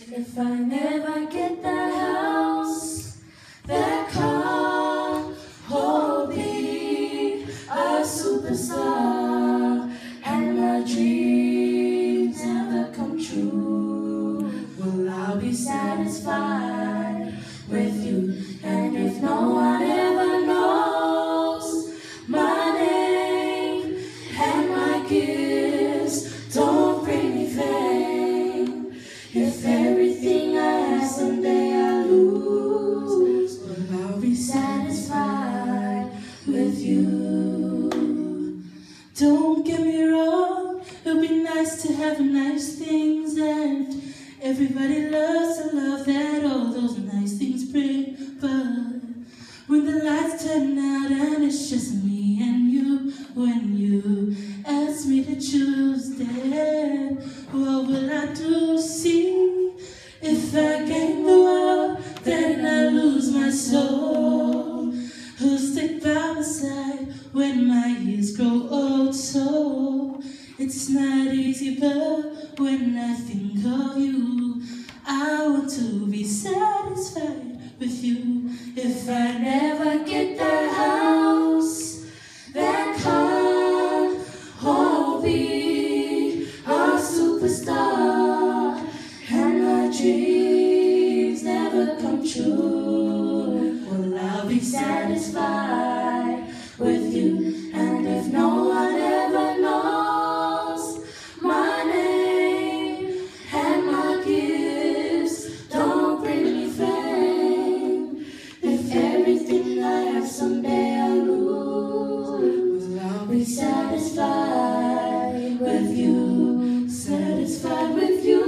If I never get that house, that car, I'll be a superstar, and my dreams never come true. Well, I'll be satisfied with you, and if no one ever knows my name and my gifts don't bring me fame, if everything I have someday I lose, well, I'll be satisfied with you. Don't get me wrong, it'll be nice to have nice things, and everybody loves the love that all those nice things bring. But when the lights turn out and it's just me and you, when you ask me to choose, then what will I do? See, if I gain the world, then I lose my soul. Who'll stick by my side when my years grow old? So it's not easy, but when I think of you, I want to be satisfied with you. If I never get that house, that car, I'll be a superstar, and my dreams never come true. Well, I'll be satisfied with you, and if no one ever knows my name and my gifts don't bring me fame, if everything I have someday I lose, well, I'll be satisfied with you, satisfied with you.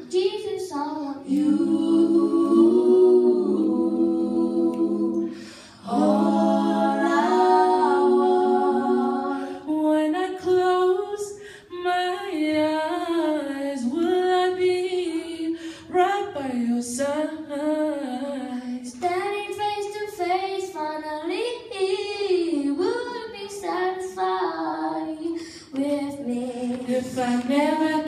Jesus, I want you. All I want. When I close my eyes, will I be right by your side? Standing face to face, finally, will you be satisfied with me? If I never